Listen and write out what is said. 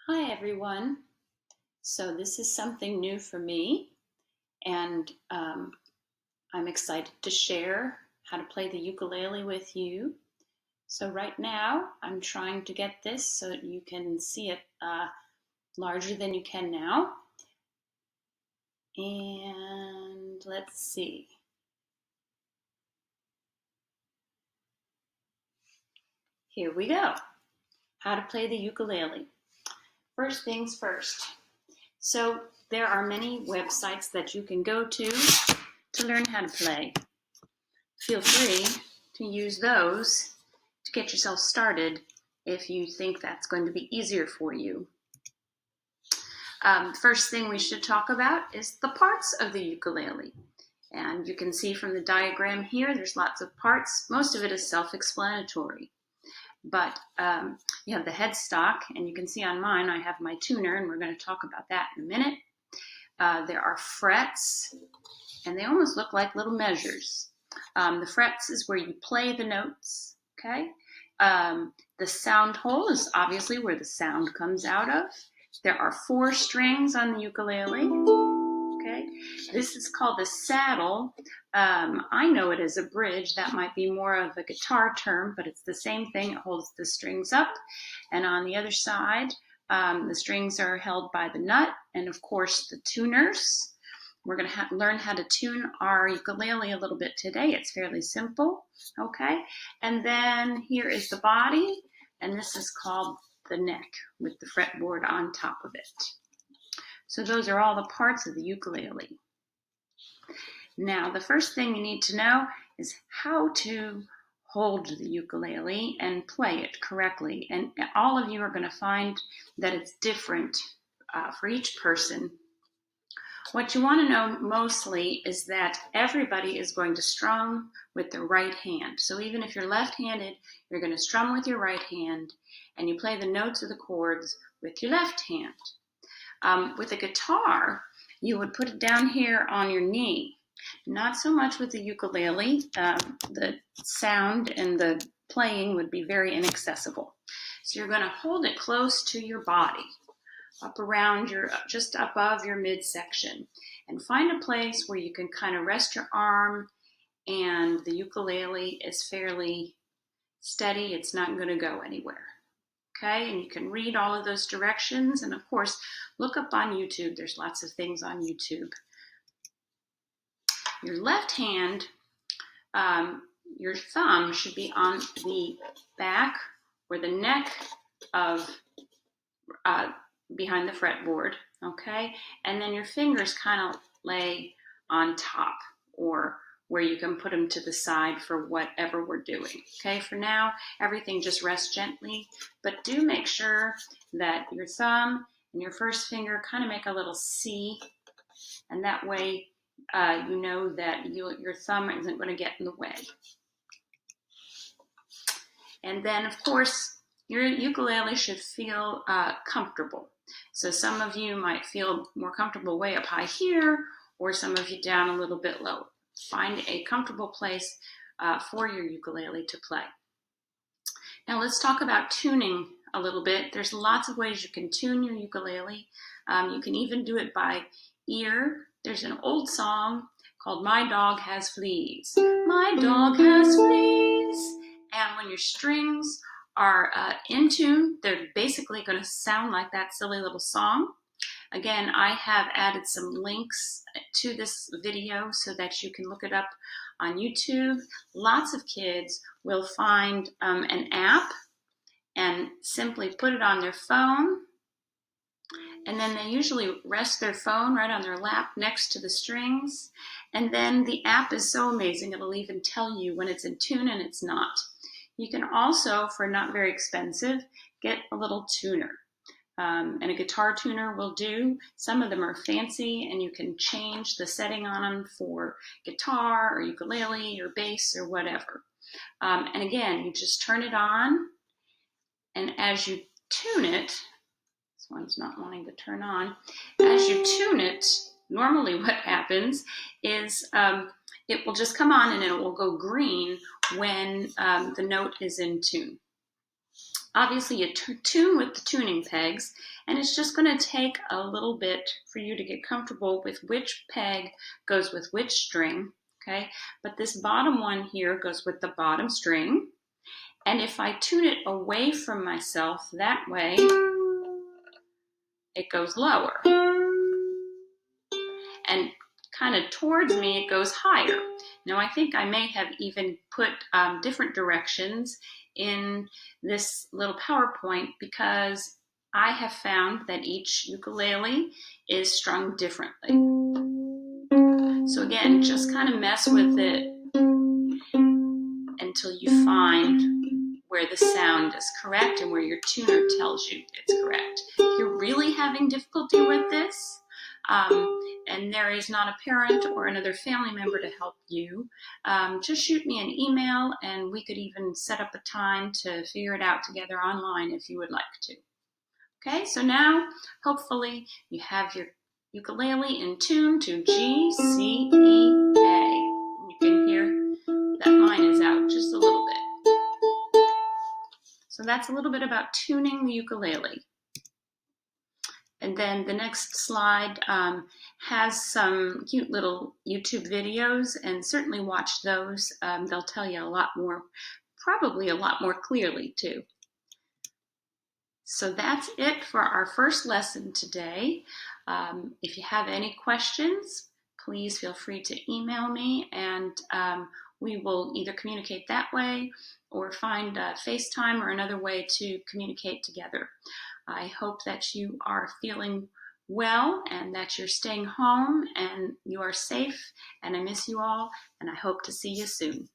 Hi everyone. So this is something new for me, and I'm excited to share how to play the ukulele with you. So right now I'm trying to get this so that you can see it larger than you can now. And let's see. Here we go. How to play the ukulele. First things first. So there are many websites that you can go to learn how to play. Feel free to use those to get yourself started if you think that's going to be easier for you. First thing we should talk about is the parts of the ukulele. And you can see from the diagram here, there's lots of parts. Most of it is self-explanatory. But you have the headstock, and you can see on mine, I have my tuner, and we're going to talk about that in a minute. There are frets, and they almost look like little measures. The frets is where you play the notes, okay? The sound hole is obviously where the sound comes out of. There are 4 strings on the ukulele, okay? This is called the saddle. I know it as a bridge. That might be more of a guitar term, but it's the same thing. It holds the strings up. And on the other side, the strings are held by the nut and, of course, the tuners. We're going to learn how to tune our ukulele a little bit today. It's fairly simple, okay? And then here is the body, and this is called the neck with the fretboard on top of it. So those are all the parts of the ukulele. Now, the first thing you need to know is how to hold the ukulele and play it correctly. And all of you are going to find that it's different for each person. What you want to know mostly is that everybody is going to strum with the right hand. So even if you're left-handed, you're going to strum with your right hand, and you play the notes or the chords with your left hand. With a guitar, you would put it down here on your knee. Not so much with the ukulele. The sound and the playing would be very inaccessible. So you're going to hold it close to your body, up around just above your midsection, and find a place where you can kind of rest your arm and the ukulele is fairly steady. It's not going to go anywhere. Okay, and you can read all of those directions, and of course, look up on YouTube. There's lots of things on YouTube. Your left hand, your thumb should be on the back or the neck of behind the fretboard, okay? And then your fingers kind of lay on top, or where you can put them to the side for whatever we're doing, okay? For now, everything just rests gently, but do make sure that your thumb and your first finger kind of make a little C, and that way you know that your thumb isn't going to get in the way. And then, of course, your ukulele should feel comfortable. So some of you might feel more comfortable way up high here, or some of you down a little bit low. Find a comfortable place for your ukulele to play. Now let's talk about tuning a little bit. There's lots of ways you can tune your ukulele. You can even do it by ear. There's an old song called My Dog Has Fleas. My dog has fleas. And when your strings are in tune, they're basically going to sound like that silly little song. Again, I have added some links to this video so that you can look it up on YouTube. Lots of kids will find an app and simply put it on their phone, and then they usually rest their phone right on their lap next to the strings, and then the app is so amazing it'll even tell you when it's in tune and it's not. You can also, for not very expensive, get a little tuner. And a guitar tuner will do. Some of them are fancy, and you can change the setting on them for guitar or ukulele or bass or whatever. And again, you just turn it on, and as you tune it, this one's not wanting to turn on. As you tune it, normally what happens is it will just come on and it will go green when the note is in tune. obviously you tune with the tuning pegs, and it's just going to take a little bit for you to get comfortable with which peg goes with which string, okay? But this bottom one here goes with the bottom string, and if I tune it away from myself that way, it goes lower. And kind of towards me, it goes higher. Now, I think I may have even put different directions in this little PowerPoint because I have found that each ukulele is strung differently. So again, just kind of mess with it until you find where the sound is correct and where your tuner tells you it's correct. If you're really having difficulty with this, and there is not a parent or another family member to help you, just shoot me an email and we could even set up a time to figure it out together online if you would like to. Okay, so now hopefully you have your ukulele in tune to G, C, E, A. You can hear that mine is out just a little bit. So that's a little bit about tuning the ukulele. And then the next slide has some cute little YouTube videos, and certainly watch those. They'll tell you a lot more, probably a lot more clearly too. So that's it for our first lesson today. If you have any questions, please feel free to email me, and we will either communicate that way or find FaceTime or another way to communicate together. I hope that you are feeling well and that you're staying home and you are safe, and I miss you all, and I hope to see you soon.